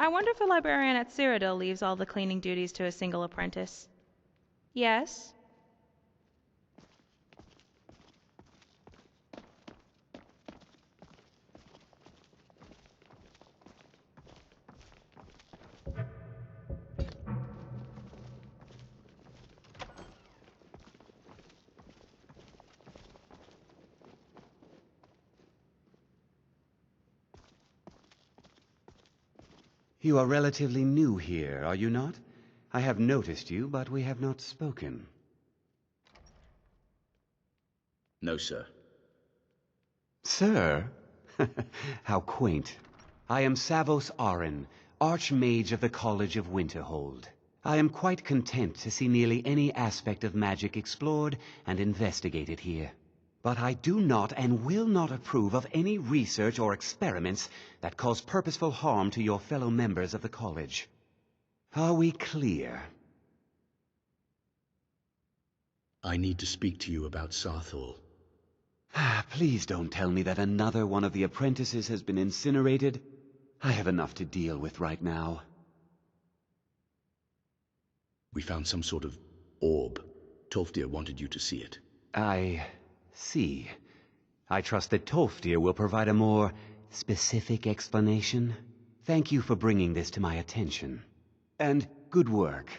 I wonder if a librarian at Cyrodiil leaves all the cleaning duties to a single apprentice. Yes? You are relatively new here, are you not? I have noticed you, but we have not spoken. No, sir. Sir? How quaint. I am Savos Arin, Archmage of the College of Winterhold. I am quite content to see nearly any aspect of magic explored and investigated here. But I do not and will not approve of any research or experiments that cause purposeful harm to your fellow members of the college. Are we clear? I need to speak to you about Sarthal. Please don't tell me that another one of the apprentices has been incinerated. I have enough to deal with right now. We found some sort of orb. Tolfdir wanted you to see it. I see. I trust that Tolfdir will provide a more specific explanation. Thank you for bringing this to my attention. And good work.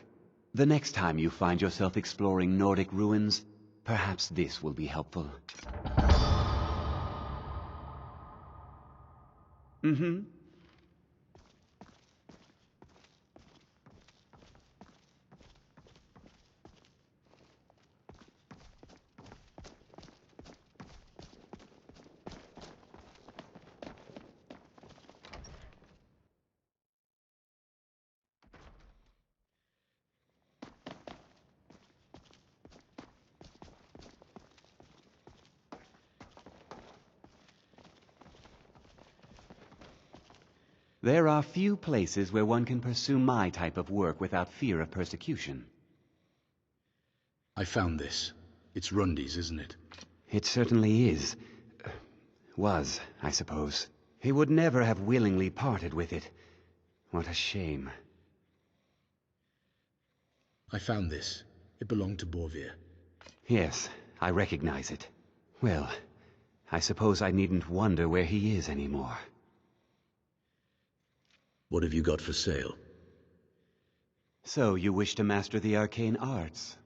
The next time you find yourself exploring Nordic ruins, perhaps this will be helpful. Mm-hmm. There are few places where one can pursue my type of work without fear of persecution. I found this. It's Rundi's, isn't it? It certainly is. Was, I suppose. He would never have willingly parted with it. What a shame. I found this. It belonged to Borvir. Yes, I recognize it. Well, I suppose I needn't wonder where he is anymore. What have you got for sale? So you wish to master the arcane arts?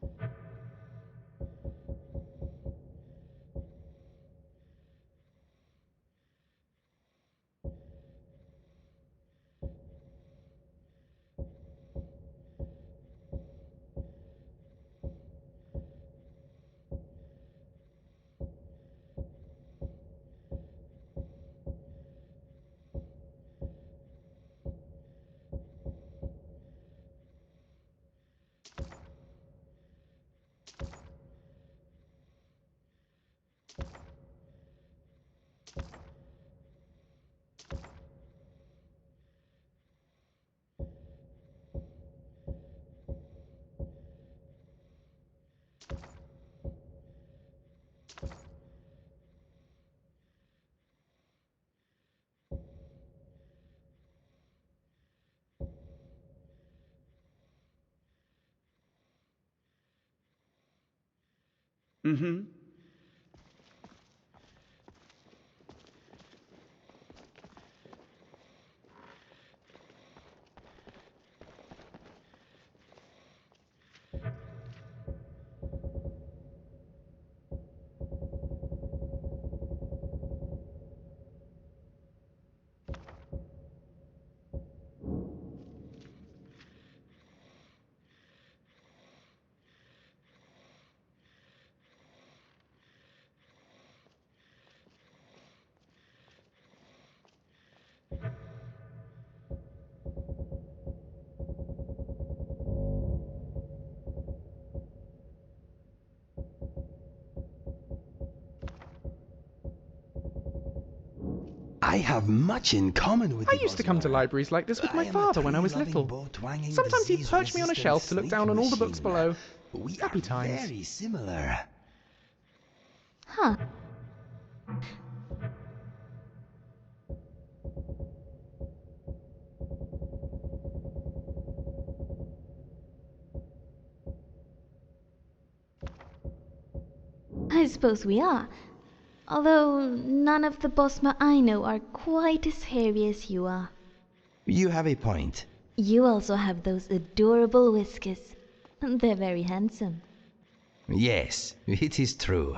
Mm-hmm. I have much in common with I the used to come to Bosmer. libraries like this with my father when I was little. Sometimes he'd perch me on a shelf to look down on all the books below. We Happy are times. very similar. Huh. I suppose we are. Although none of the Bosma I know are quite as hairy as you are. You have a point. You also have those adorable whiskers. They're very handsome. Yes, it is true.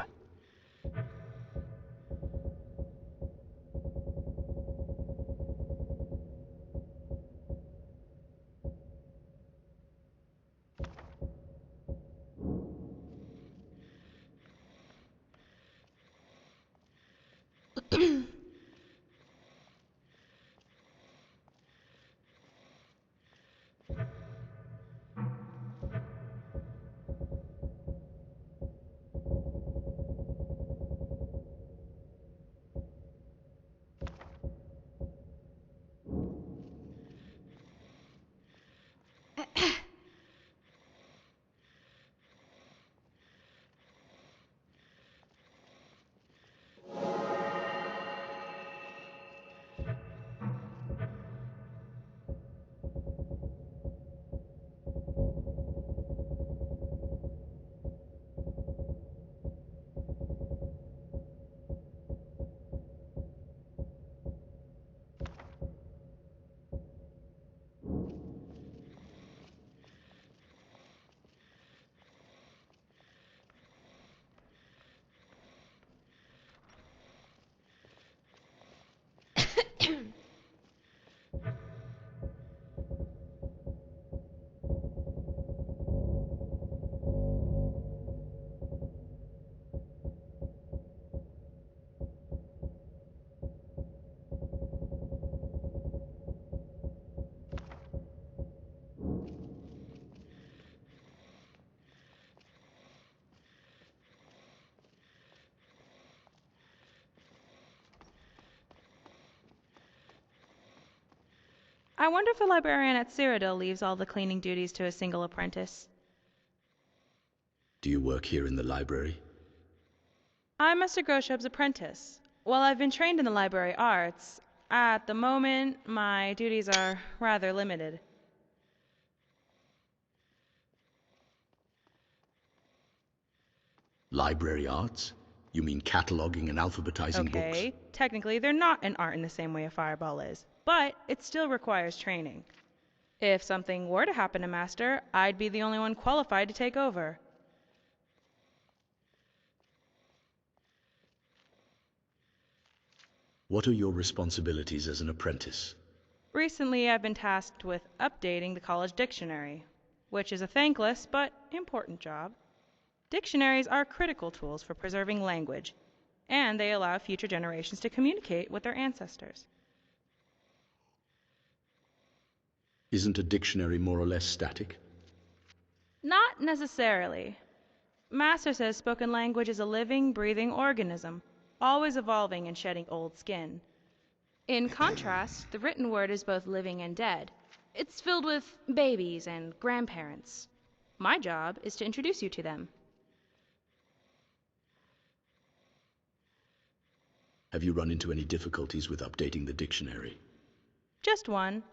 I wonder if the librarian at Cyrodiil leaves all the cleaning duties to a single apprentice. Do you work here in the library? I'm Mr. Groshub's apprentice. While I've been trained in the library arts, at the moment, my duties are rather limited. Library arts? You mean cataloging and alphabetizing books? Okay, technically they're not an art in the same way a fireball is, but it still requires training. If something were to happen to Master, I'd be the only one qualified to take over. What are your responsibilities as an apprentice? Recently, I've been tasked with updating the college dictionary, which is a thankless but important job. Dictionaries are critical tools for preserving language, and they allow future generations to communicate with their ancestors. Isn't a dictionary more or less static? Not necessarily. Master says spoken language is a living, breathing organism, always evolving and shedding old skin. In contrast, the written word is both living and dead. It's filled with babies and grandparents. My job is to introduce you to them. Have you run into any difficulties with updating the dictionary? Just one.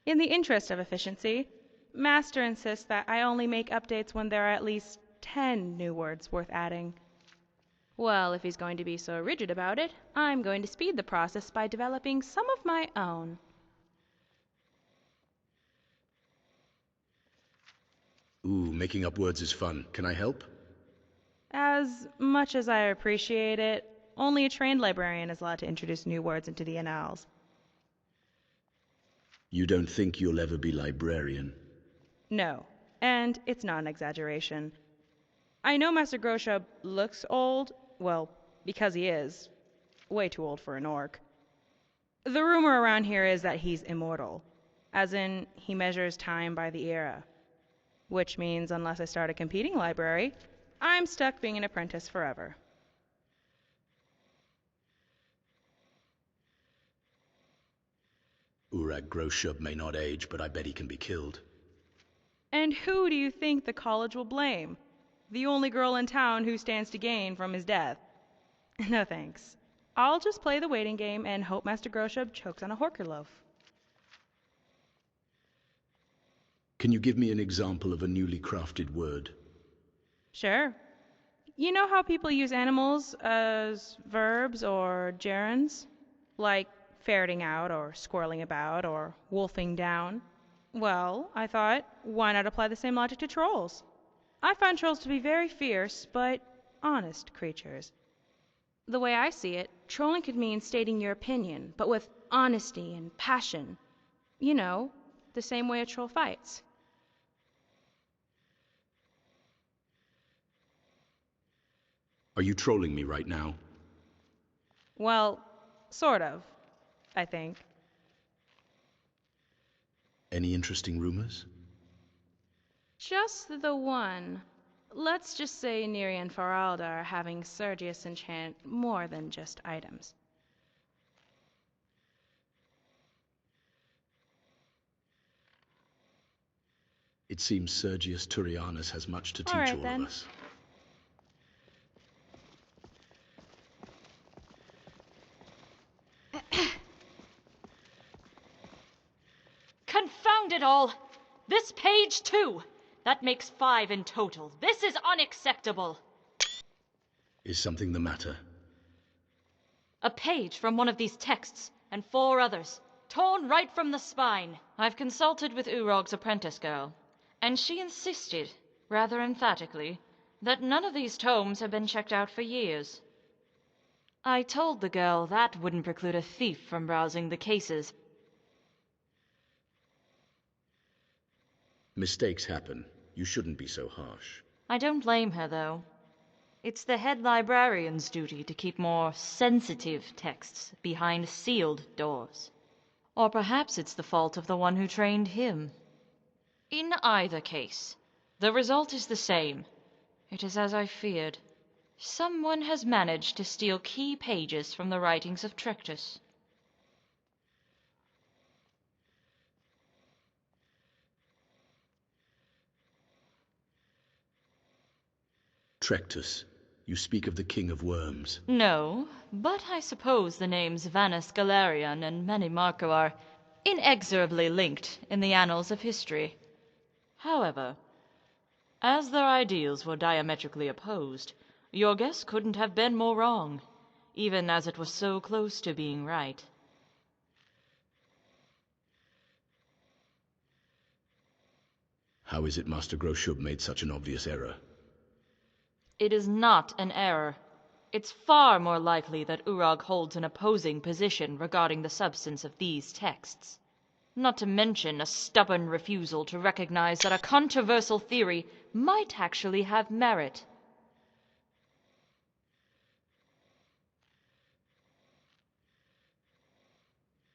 In the interest of efficiency, Master insists that I only make updates when there are at least 10 new words worth adding. Well, if he's going to be so rigid about it, I'm going to speed the process by developing some of my own. Ooh, making up words is fun. Can I help? As much as I appreciate it, only a trained librarian is allowed to introduce new words into the annals. You don't think you'll ever be librarian? No, and it's not an exaggeration. I know Master Groshub looks old, well, because he is. Way too old for an orc. The rumor around here is that he's immortal, as in he measures time by the era. Which means unless I start a competing library, I'm stuck being an apprentice forever. Urag Groshub may not age, but I bet he can be killed. And who do you think the college will blame? The only girl in town who stands to gain from his death. No thanks. I'll just play the waiting game and hope Master Groshub chokes on a horker loaf. Can you give me an example of a newly crafted word? Sure. You know how people use animals as verbs or gerunds? Like ferreting out or squirreling about or wolfing down? Well, I thought, why not apply the same logic to trolls? I find trolls to be very fierce but honest creatures. The way I see it, trolling could mean stating your opinion, but with honesty and passion. You know, the same way a troll fights. Are you trolling me right now? Well, sort of, I think. Any interesting rumors? Just the one. Let's just say Neri and Faralda are having Sergius enchant more than just items. It seems Sergius Turianus has much to teach all then. of us. Confound it all! This page, too! That makes 5 in total. This is unacceptable! Is something the matter? A page from one of these texts, and 4 others, torn right from the spine. I've consulted with Urog's apprentice girl, and she insisted, rather emphatically, that none of these tomes have been checked out for years. I told the girl that wouldn't preclude a thief from browsing the cases. Mistakes happen. You shouldn't be so harsh. I don't blame her, though. It's the head librarian's duty to keep more sensitive texts behind sealed doors. Or perhaps it's the fault of the one who trained him. In either case, the result is the same. It is as I feared. Someone has managed to steal key pages from the writings of Trectus. Trectus, you speak of the King of Worms. No, but I suppose the names Vanus Galerion and Manimarco are inexorably linked in the annals of history. However, as their ideals were diametrically opposed, your guess couldn't have been more wrong, even as it was so close to being right. How is it Master Groshub made such an obvious error? It is not an error. It's far more likely that Urog holds an opposing position regarding the substance of these texts. Not to mention a stubborn refusal to recognize that a controversial theory might actually have merit.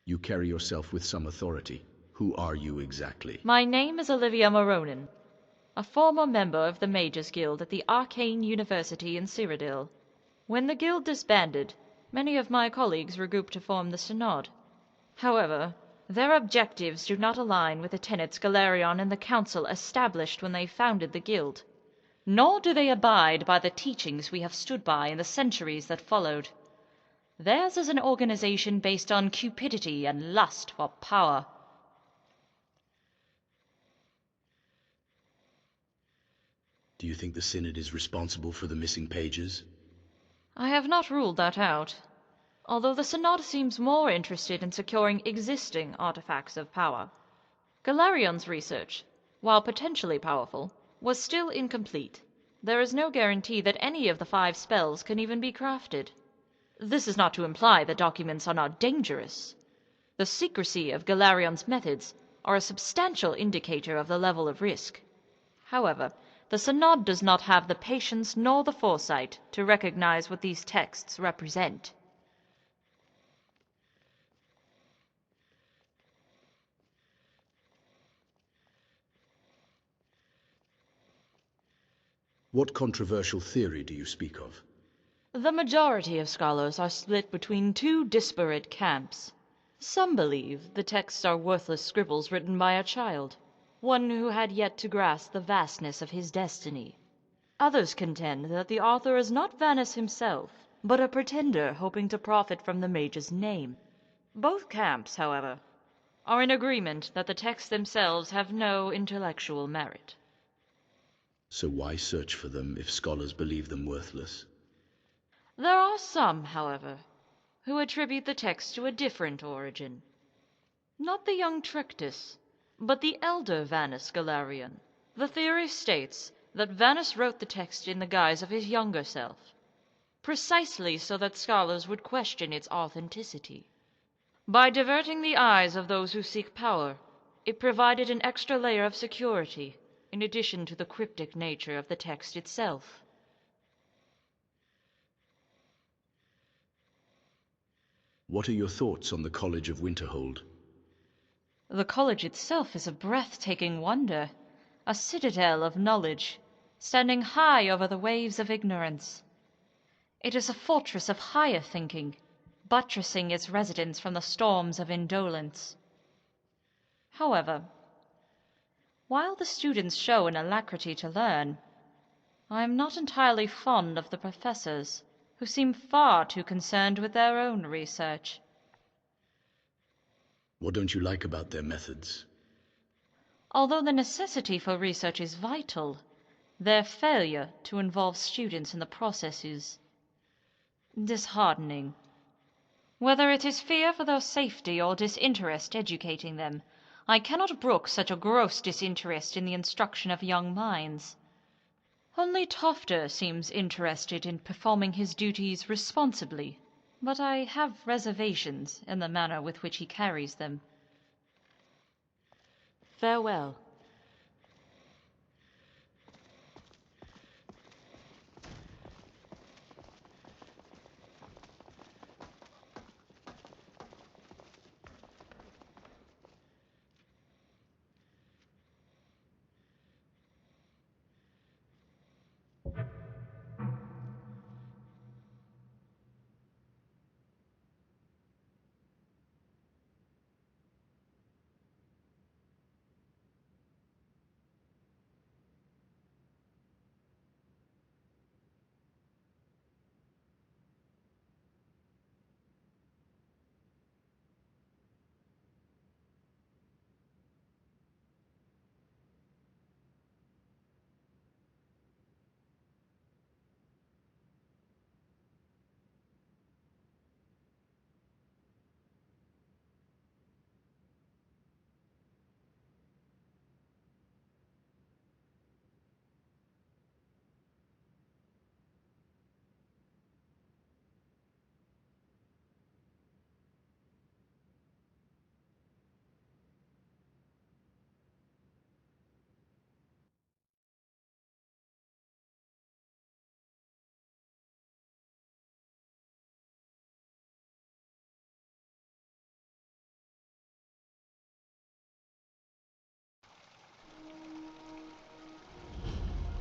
You carry yourself with some authority. Who are you exactly? My name is Olivia Moronin, a former member of the Mages Guild at the Arcane University in Cyrodiil. When the guild disbanded, many of my colleagues regrouped to form the Synod. However, their objectives do not align with the tenets Galerion and the Council established when they founded the guild. Nor do they abide by the teachings we have stood by in the centuries that followed. Theirs is an organization based on cupidity and lust for power. Do you think the Synod is responsible for the missing pages? I have not ruled that out, although the Synod seems more interested in securing existing artifacts of power. Galerion's research, while potentially powerful, was still incomplete. There is no guarantee that any of the 5 spells can even be crafted. This is not to imply that documents are not dangerous. The secrecy of Galerion's methods are a substantial indicator of the level of risk. However, the Synod does not have the patience nor the foresight to recognize what these texts represent. What controversial theory do you speak of? The majority of scholars are split between 2 disparate camps. Some believe the texts are worthless scribbles written by a child, one who had yet to grasp the vastness of his destiny. Others contend that the author is not Vanus himself, but a pretender hoping to profit from the mage's name. Both camps, however, are in agreement that the texts themselves have no intellectual merit. So why search for them if scholars believe them worthless? There are some, however, who attribute the text to a different origin. Not the young Trictus, but the elder Vanus Galarian. The theory states that Vanus wrote the text in the guise of his younger self, precisely so that scholars would question its authenticity. By diverting the eyes of those who seek power, it provided an extra layer of security, in addition to the cryptic nature of the text itself. What are your thoughts on the College of Winterhold? The college itself is a breathtaking wonder, a citadel of knowledge, standing high over the waves of ignorance. It is a fortress of higher thinking, buttressing its residents from the storms of indolence. However, while the students show an alacrity to learn, I am not entirely fond of the professors, who seem far too concerned with their own research. What don't you like about their methods? Although the necessity for research is vital, their failure to involve students in the process is disheartening. Whether it is fear for their safety or disinterest educating them, I cannot brook such a gross disinterest in the instruction of young minds. Only Tofter seems interested in performing his duties responsibly, but I have reservations in the manner with which he carries them. Farewell.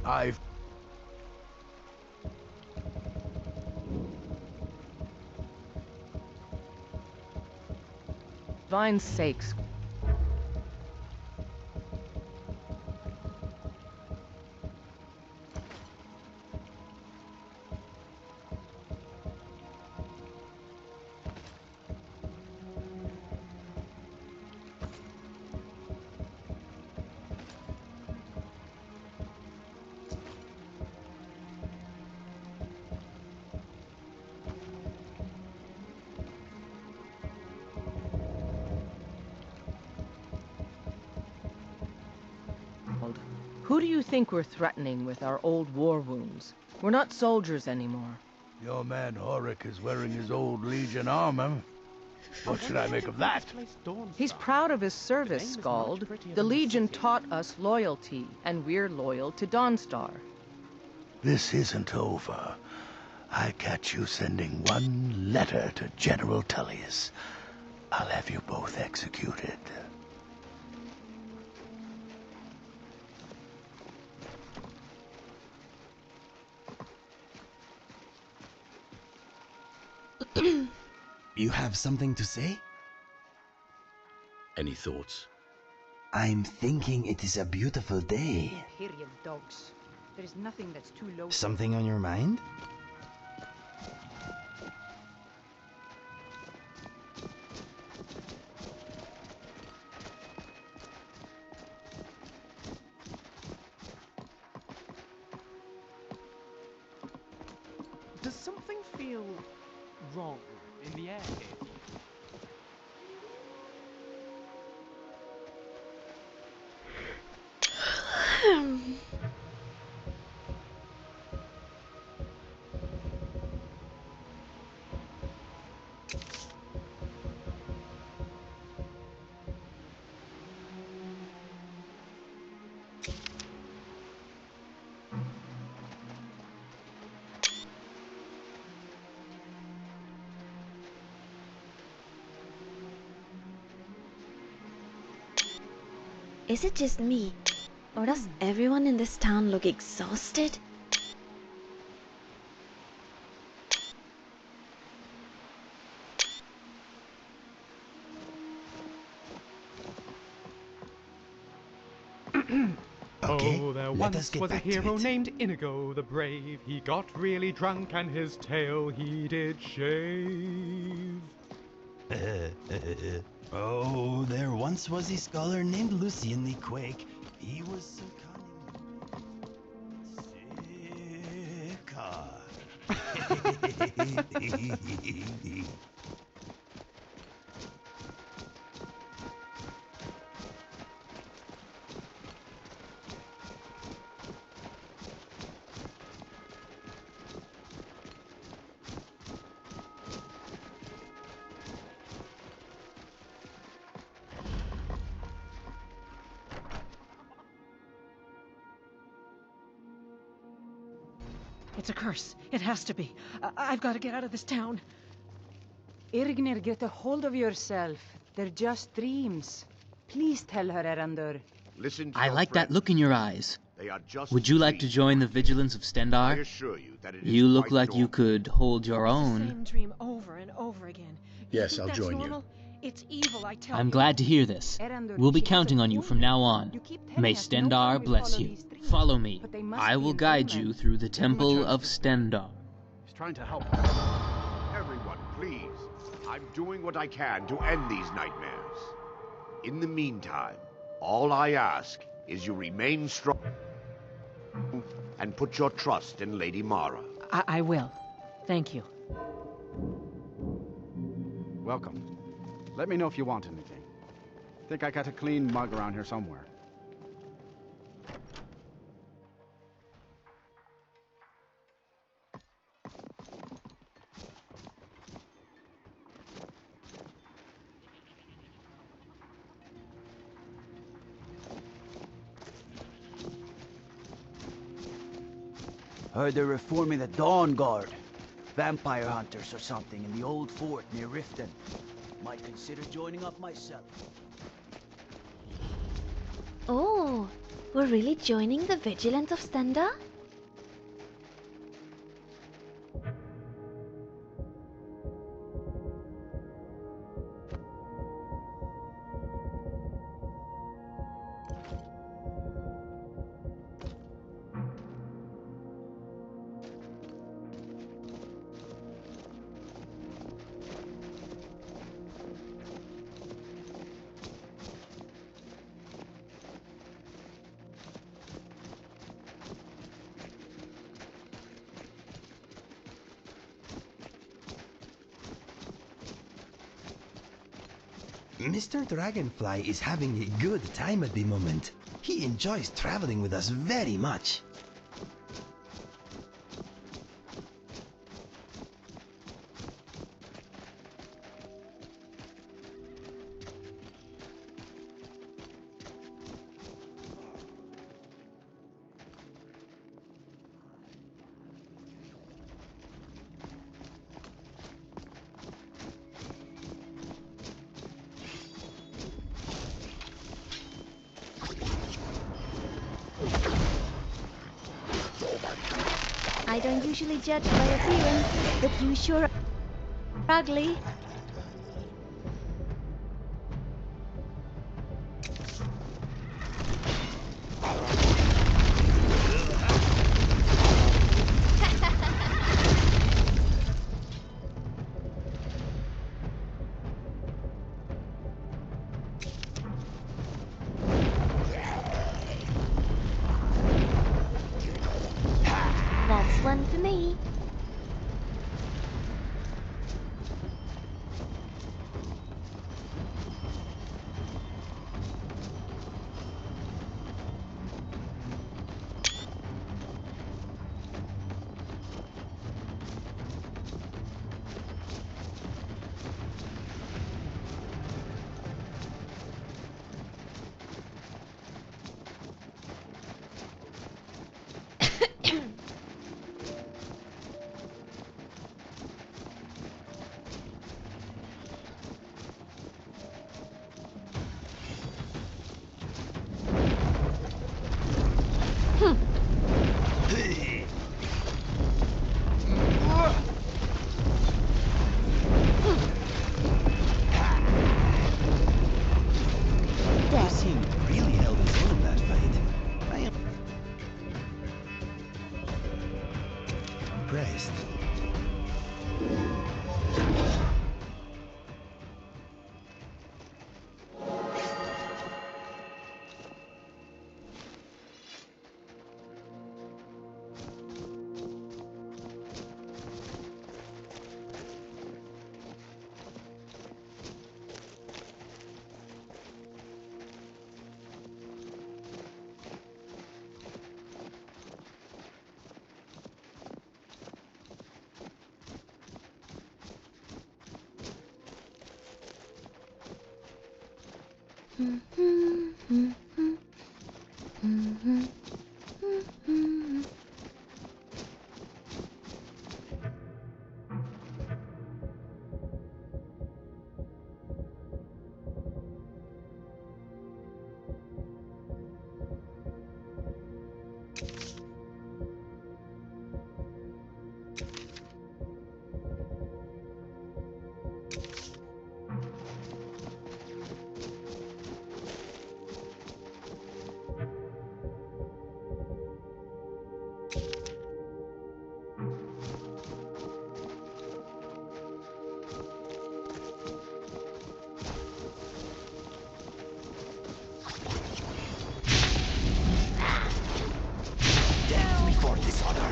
I've... Divine's sakes. Who do you think we're threatening with our old war wounds? We're not soldiers anymore. Your man Horik is wearing his old Legion armor. What should I make of that? He's proud of his service, Scald. The Legion taught us loyalty, and we're loyal to Dawnstar. This isn't over. I catch you sending one letter to General Tullius. I'll have you both executed. You have something to say? Any thoughts? I'm thinking it is a beautiful day. Imperial dogs. There is nothing that's too low. Something on your mind? Does something feel wrong in the air here? Is it just me? Or does everyone in this town look exhausted? Okay, Oh, there let us once get was a back to hero it. named Inigo the Brave. He got really drunk and his tail he did shave. Oh, there once was a scholar named Lucian the Quake. He was so cunning. It's a curse. It has to be. I've got to get out of this town. Irgnir, get a hold of yourself. They're just dreams. Please tell her, Erandur. Listen to I your like that friends. look in your eyes. They are just Would you like to dreams. join the vigilance of I Stendar? assure you that it is You look quite like you normal. could hold your It's the own. same dream over and over again. You Yes, think I'll that's join you. normal? It's evil, I tell I'm you. glad to hear this. Erandur, We'll be she has a counting on you from point. now on. You keep telling May us no one Stendar will bless follow you. these dreams, Follow me. but they must I be will in guide you dreamland. through the Give him a temple chance of to- Stendar. He's trying to help us. Everyone, please. I'm doing what I can to end these nightmares. In the meantime, all I ask is you remain strong and put your trust in Lady Mara. I will. Thank you. Welcome. Let me know if you want anything. Think I got a clean mug around here somewhere. Heard they're reforming the Dawn Guard. Vampire hunters or something in the old fort near Riften. Might consider joining up myself. Oh, we're really joining the vigilance of Stendar? Mr. Dragonfly is having a good time at the moment. He enjoys traveling with us very much. I don't usually judge by appearance, but you sure are ugly. That's one for me. impressed.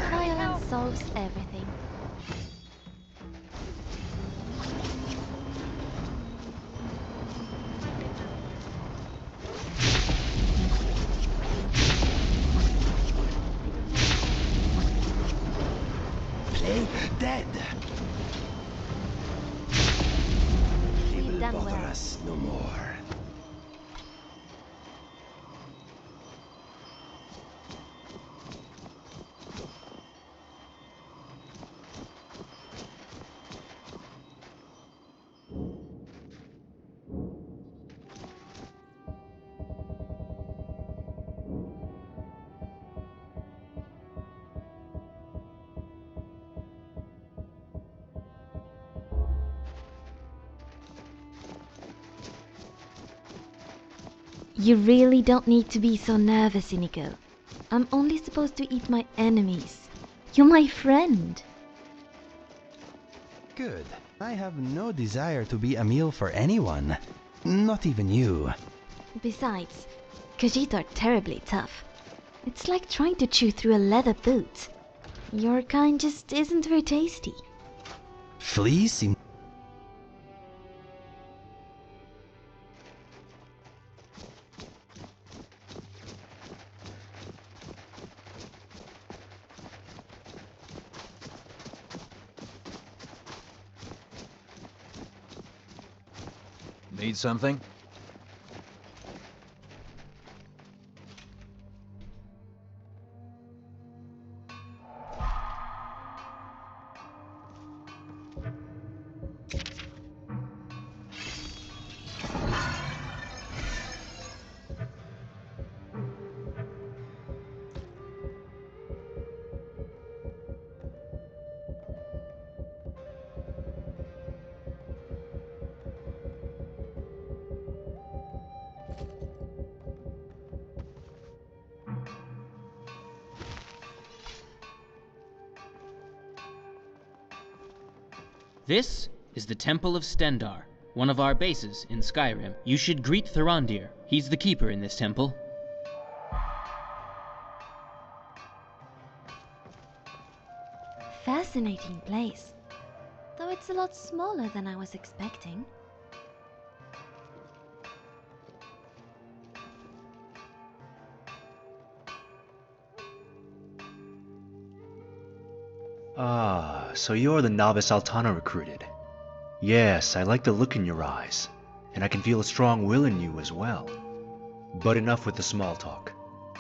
Violence solves everything. Play dead. They will Done bother well. us no more. You really don't need to be so nervous, Inigo. I'm only supposed to eat my enemies. You're my friend. Good. I have no desire to be a meal for anyone. Not even you. Besides, Khajiit are terribly tough. It's like trying to chew through a leather boot. Your kind just isn't very tasty. Fleas seem... Need something? This is the Temple of Stendarr, one of our bases in Skyrim. You should greet Thurandir. He's the keeper in this temple. Fascinating place. Though it's a lot smaller than I was expecting. Ah, so you're the novice Altana recruited. Yes, I like the look in your eyes, and I can feel a strong will in you as well. But enough with the small talk.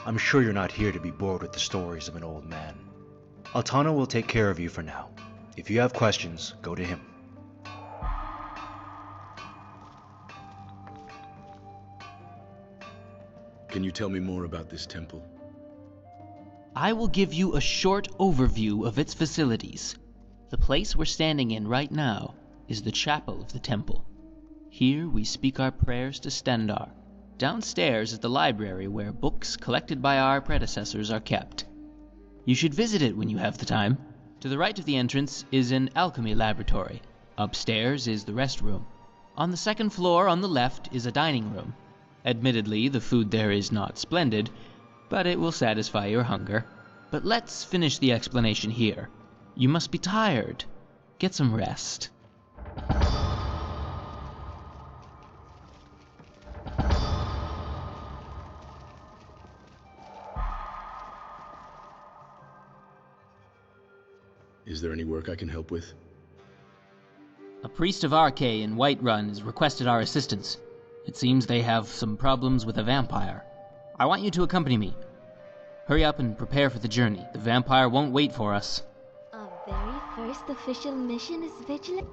I'm sure you're not here to be bored with the stories of an old man. Altana will take care of you for now. If you have questions, go to him. Can you tell me more about this temple? I will give you a short overview of its facilities. The place we're standing in right now is the chapel of the temple. Here we speak our prayers to Stendarr. Downstairs is the library where books collected by our predecessors are kept. You should visit it when you have the time. To the right of the entrance is an alchemy laboratory. Upstairs is the restroom. On the second floor on the left is a dining room. Admittedly, the food there is not splendid, but it will satisfy your hunger. But let's finish the explanation here. You must be tired. Get some rest. Is there any work I can help with? A priest of Archay in Whiterun has requested our assistance. It seems they have some problems with a vampire. I want you to accompany me. Hurry up and prepare for the journey. The vampire won't wait for us. Our very first official mission is vigilant.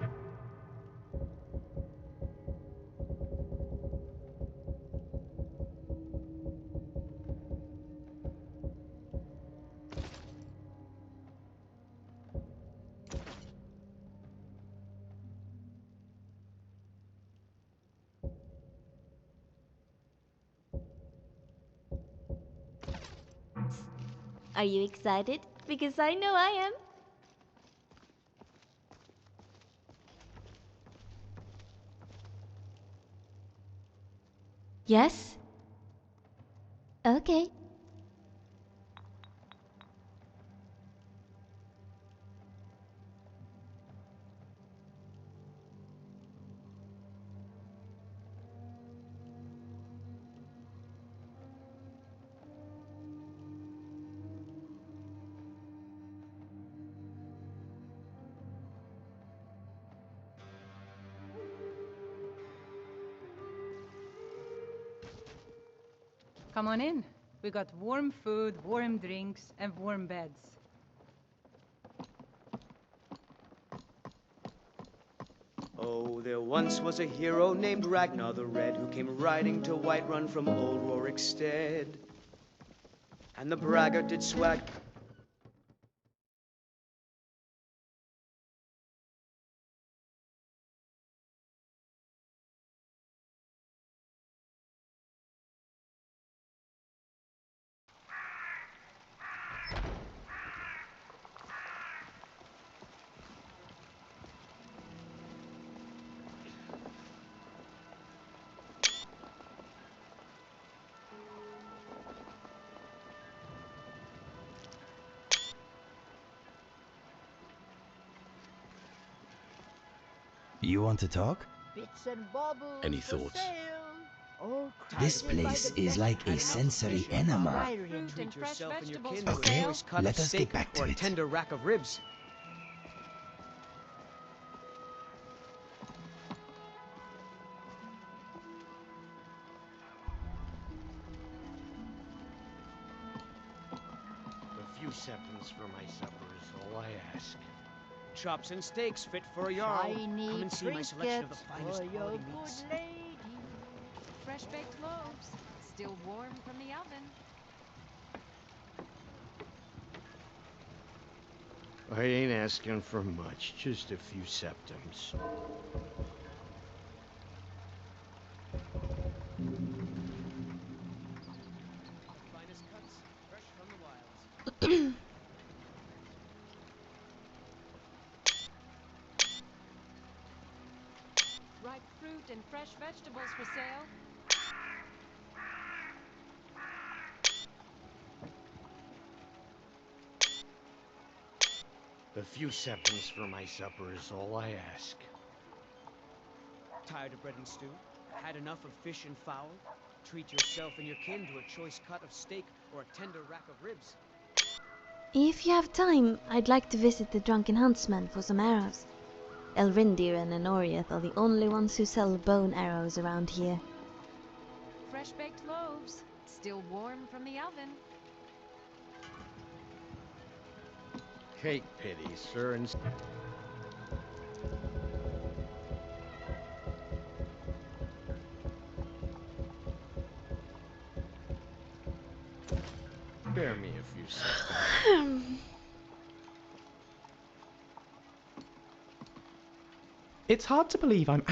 Are you excited? Because I know I am. Yes? Okay. Come on in. We got warm food, warm drinks, and warm beds. Oh, there once was a hero named Ragnar the Red who came riding to Whiterun from old Rorikstead. And the braggart did swag. You want to talk? Bits and baubles Any for thoughts? sale. Oh, This place is like a sensory enema. Treat yourself and your kin Okay, to a choice cut let of us get steak back to or a it. tender rack of ribs. A few seconds for my supper is all I ask. Chops and steaks fit for a jarl. Shiny Come and see my selection of the trinkets finest for your quality good meats. lady. Fresh baked loaves, still warm from the oven. I ain't asking for much, just a few septums. Finest cuts, fresh from the wilds. Ripe fruit and fresh vegetables for sale. A few septums for my supper is all I ask. Tired of bread and stew? Had enough of fish and fowl? Treat yourself and your kin to a choice cut of steak or a tender rack of ribs. If you have time, I'd like to visit the Drunken Huntsman for some arrows. Elrindir and Enoriath are the only ones who sell bone arrows around here. Fresh baked loaves, still warm from the oven. Take pity, sir, and... Spare me a few seconds. It's hard to believe I'm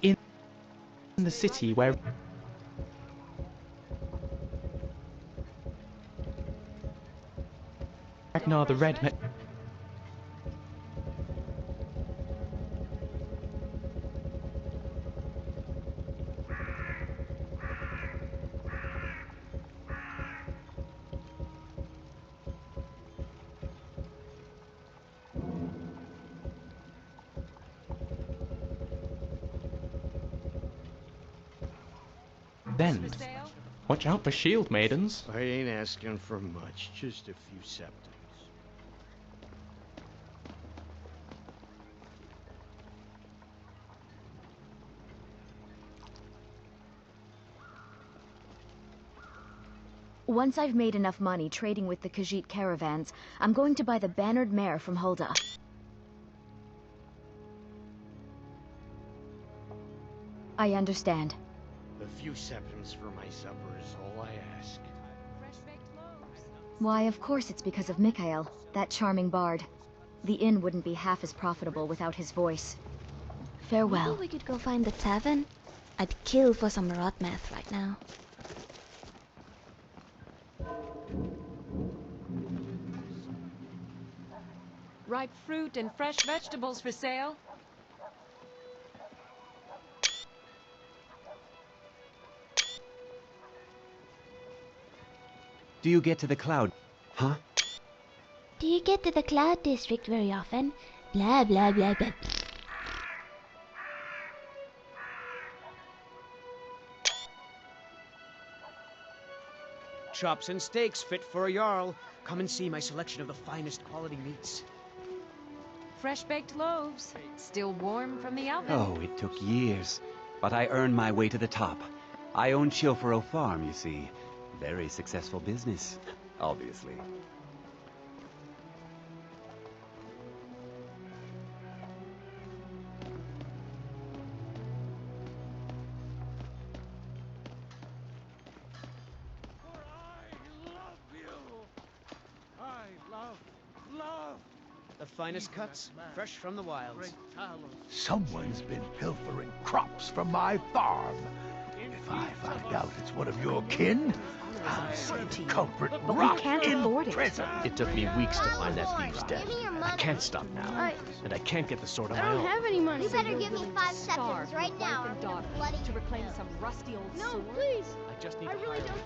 in in the city where Ragnar the Red met. Then, watch out for shield maidens. I ain't asking for much, just a few septums. Once I've made enough money trading with the Khajiit caravans, I'm going to buy the bannered mare from Hulda. I understand. A few septums for my supper is all I ask. Why, of course it's because of Mikhail, that charming bard. The inn wouldn't be half as profitable without his voice. Farewell. Maybe we could go find the tavern? I'd kill for some rot meth right now. Ripe fruit and fresh vegetables for sale. Do you get to the cloud? Huh? Do you get to the Cloud District very often? Blah blah blah blah. Chops and steaks fit for a Jarl. Come and see my selection of the finest quality meats. Fresh baked loaves, still warm from the oven. Oh, it took years, but I earned my way to the top. I own Chilfaro Farm, you see. Very successful business, obviously. The finest cuts, fresh from the wilds. Someone's been pilfering crops from my farm. If I find out it's one of your kin, I'll see the culprit rot in prison. It took me weeks to find that thief's dead. I can't stop now, and I can't get the sword on my own. any money. You better give me 5 septums right now. Wife and daughter to reclaim some rusty old sword. No, please. I just need I to really hire don't.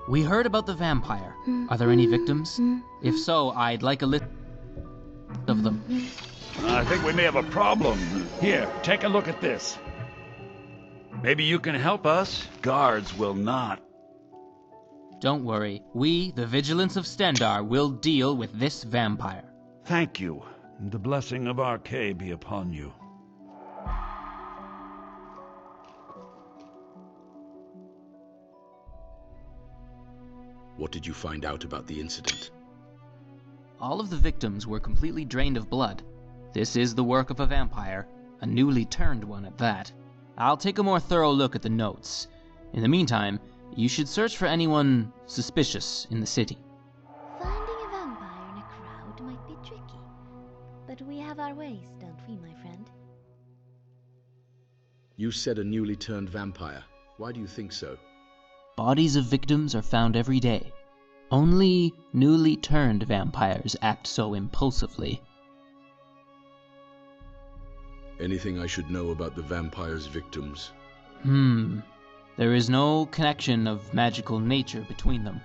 We heard about the vampire. Are there any victims? If so, I'd like a list of them. I think we may have a problem. Here, take a look at this. Maybe you can help us. Guards will not. Don't worry. We, the Vigilance of Stendar, will deal with this vampire. Thank you. The blessing of Arkay be upon you. What did you find out about the incident? All of the victims were completely drained of blood. This is the work of a vampire, a newly turned one at that. I'll take a more thorough look at the notes. In the meantime, you should search for anyone suspicious in the city. Finding a vampire in a crowd might be tricky. But we have our ways, don't we, my friend? You said a newly turned vampire. Why do you think so? Bodies of victims are found every day. Only newly turned vampires act so impulsively. Anything I should know about the vampire's victims? There is no connection of magical nature between them.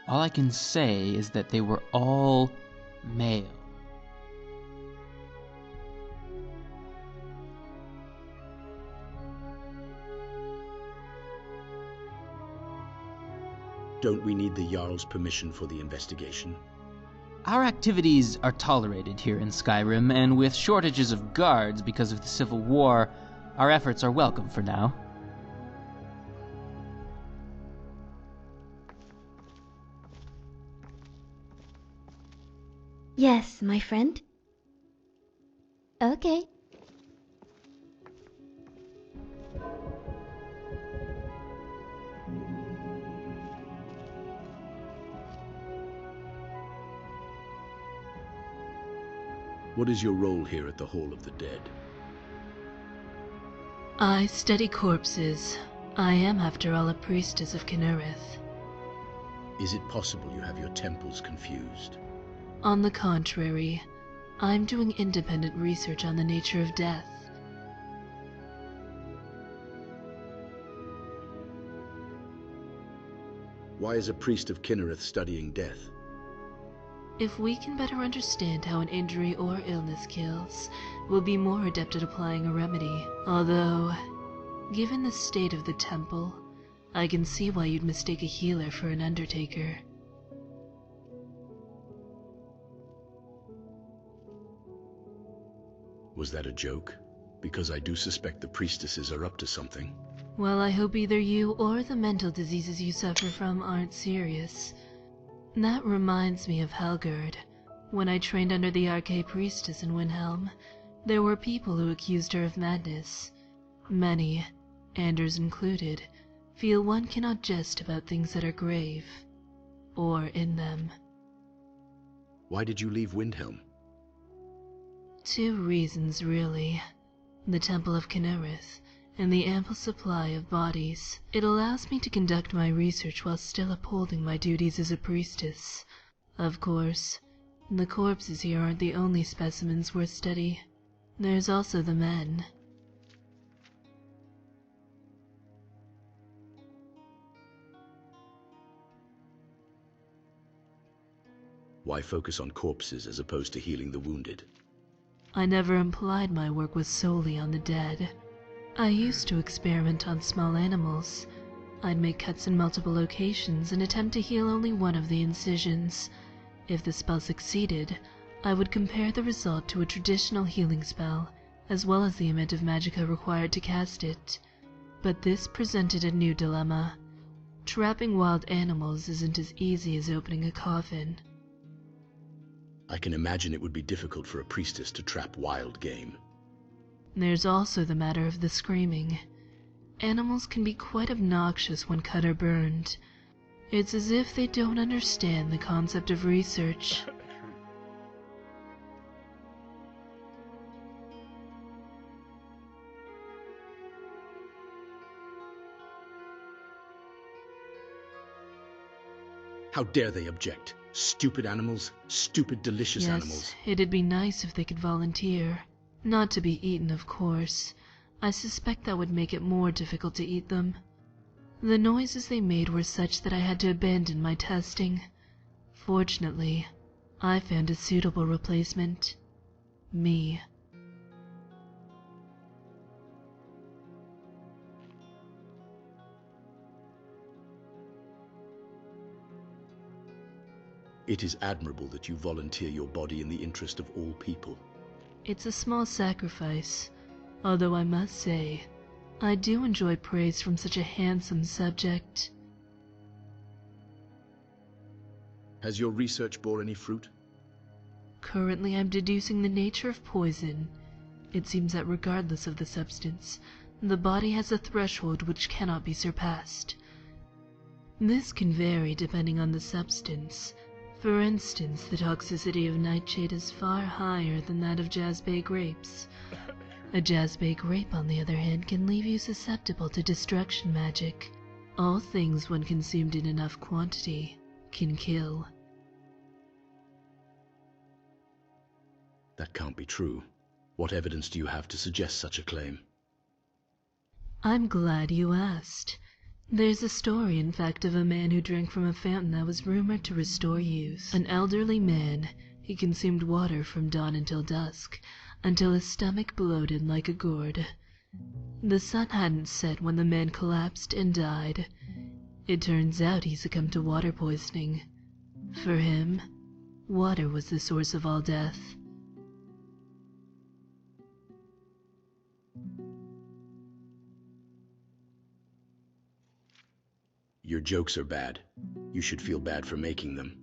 All I can say is that they were all male. Don't we need the Jarl's permission for the investigation? Our activities are tolerated here in Skyrim, and with shortages of guards because of the Civil War, our efforts are welcome for now. Yes, my friend. Okay. What is your role here at the Hall of the Dead? I study corpses. I am, after all, a priestess of Kinnereth. Is it possible you have your temples confused? On the contrary, I'm doing independent research on the nature of death. Why is a priest of Kinnereth studying death? If we can better understand how an injury or illness kills, we'll be more adept at applying a remedy. Although, given the state of the temple, I can see why you'd mistake a healer for an undertaker. Was that a joke? Because I do suspect the priestesses are up to something. Well, I hope either you or the mental diseases you suffer from aren't serious. That reminds me of Helgerd. When I trained under the Archpriestess in Windhelm, there were people who accused her of madness. Many, Anders included, feel one cannot jest about things that are grave, or in them. Why did you leave Windhelm? 2 reasons, really. The Temple of Kinnereth, and the ample supply of bodies. It allows me to conduct my research while still upholding my duties as a priestess. Of course, the corpses here aren't the only specimens worth study. There's also the men. Why focus on corpses as opposed to healing the wounded? I never implied my work was solely on the dead. I used to experiment on small animals. I'd make cuts in multiple locations and attempt to heal only one of the incisions. If the spell succeeded, I would compare the result to a traditional healing spell, as well as the amount of magicka required to cast it. But this presented a new dilemma. Trapping wild animals isn't as easy as opening a coffin. I can imagine it would be difficult for a priestess to trap wild game. There's also the matter of the screaming. Animals can be quite obnoxious when cut or burned. It's as if they don't understand the concept of research. How dare they object? Stupid animals, stupid delicious animals. Yes, it'd be nice if they could volunteer. Not to be eaten, of course. I suspect that would make it more difficult to eat them. The noises they made were such that I had to abandon my testing. Fortunately, I found a suitable replacement. Me. It is admirable that you volunteer your body in the interest of all people. It's a small sacrifice, although I must say, I do enjoy praise from such a handsome subject. Has your research bore any fruit? Currently, I'm deducing the nature of poison. It seems that regardless of the substance, the body has a threshold which cannot be surpassed. This can vary depending on the substance. For instance, the toxicity of nightshade is far higher than that of jazzbay grapes. A jazzbay grape, on the other hand, can leave you susceptible to destruction magic. All things, when consumed in enough quantity, can kill. That can't be true. What evidence do you have to suggest such a claim? I'm glad you asked. There's a story, in fact, of a man who drank from a fountain that was rumored to restore youth. An elderly man, he consumed water from dawn until dusk, until his stomach bloated like a gourd. The sun hadn't set when the man collapsed and died. It turns out he succumbed to water poisoning. For him, water was the source of all death. Your jokes are bad. You should feel bad for making them.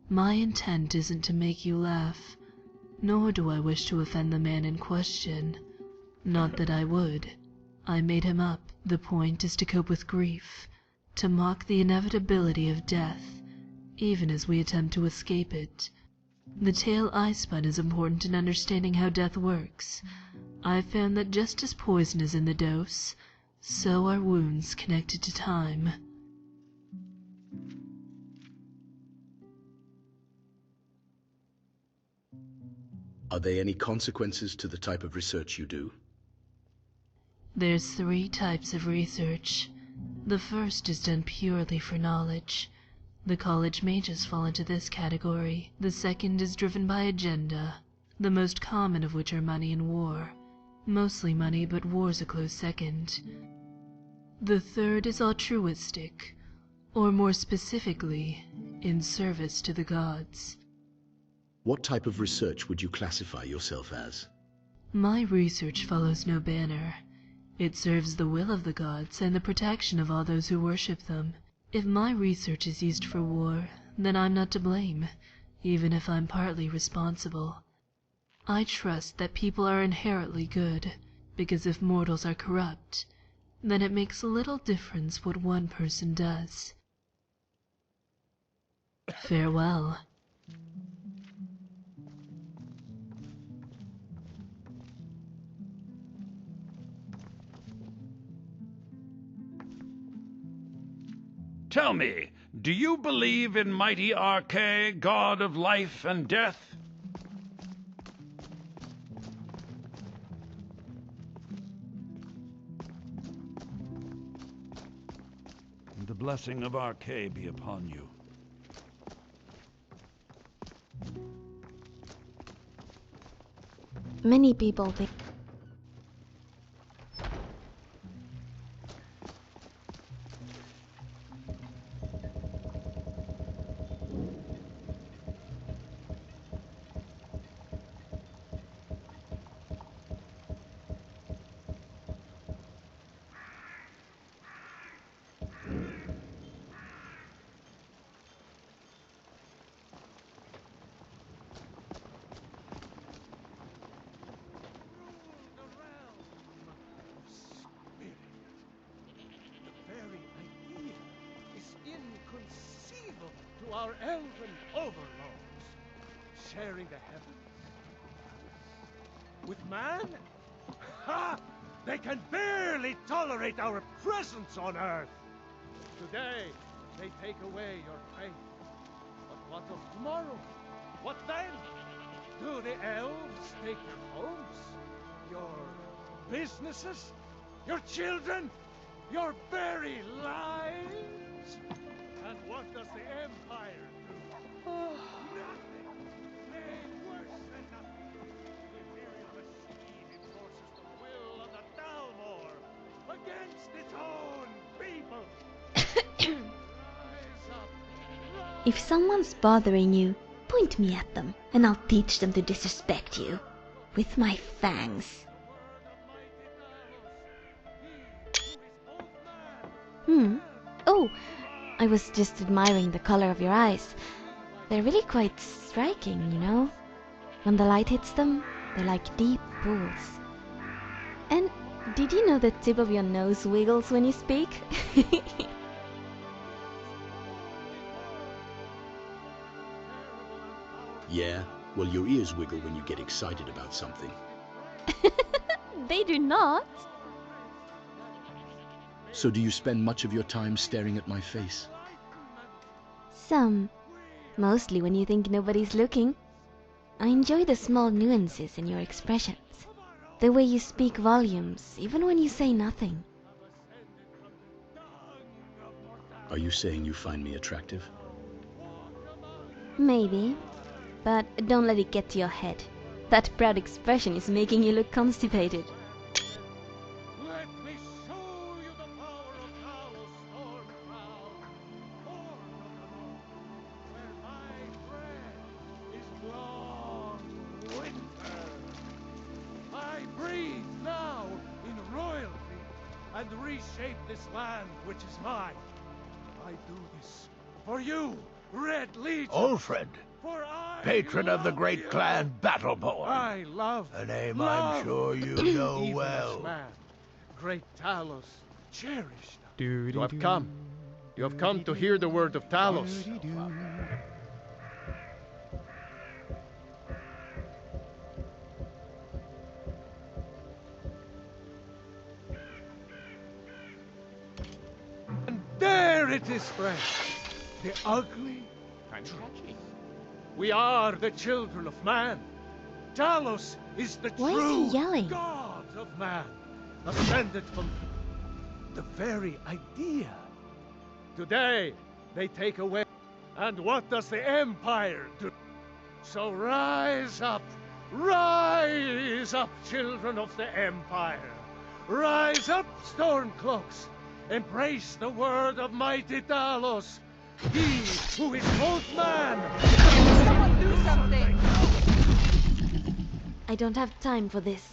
My intent isn't to make you laugh, nor do I wish to offend the man in question. Not that I would. I made him up. The point is to cope with grief, to mock the inevitability of death, even as we attempt to escape it. The tale I spun is important in understanding how death works. I've found that just as poison is in the dose, so are wounds connected to time. Are there any consequences to the type of research you do? There's 3 types of research. The first is done purely for knowledge. The college mages fall into this category. The second is driven by agenda, the most common of which are money and war. Mostly money, but war's a close second. The third is altruistic, or more specifically, in service to the gods. What type of research would you classify yourself as? My research follows no banner. It serves the will of the gods and the protection of all those who worship them. If my research is used for war, then I'm not to blame, even if I'm partly responsible. I trust that people are inherently good, because if mortals are corrupt, then it makes little difference what one person does. Farewell. Tell me, do you believe in mighty Arche, god of life and death? The blessing of Arche be upon you. Many people think to our elven overlords, sharing the heavens with man? Ha! They can barely tolerate our presence on Earth. Today, they take away your faith. But what of tomorrow? What then? Do the elves take your homes? Your businesses? Your children? Your very lives? And what does the Empire do? Nothing! Nay, worse than nothing! The Imperial machine enforces the will of the Dalmor against its own people! Rise up! if someone's bothering you, point me at them, and I'll teach them to disrespect you. With my fangs. Oh, I was just admiring the color of your eyes. They're really quite striking, you know? When the light hits them, they're like deep pools. And did you know the tip of your nose wiggles when you speak? Yeah? Well, your ears wiggle when you get excited about something. They do not. So do you spend much of your time staring at my face? Some. Mostly when you think nobody's looking. I enjoy the small nuances in your expressions. The way you speak volumes, even when you say nothing. Are you saying you find me attractive? Maybe. But don't let it get to your head. That proud expression is making you look constipated. Let me show you the power of Talos Stormcloud, born of the North, where my breath is long winter. I breathe now in royalty and reshape this land which is mine. I do this for you, Red Legion. Ulfred, patron of the great clan Battleborn. I love a name love I'm sure you know even well. this man. Great Talos, cherished. You have come. You have come to hear the word of Talos. And there it is, friends. The ugly truth. We are the children of man. Talos is the Why is true he yelling? God of man, ascended from the very idea. Today, they take away. And what does the Empire do? So rise up, children of the Empire. Rise up, Stormcloaks. Embrace the word of mighty Talos. He who is both man. Someone do something! I don't have time for this.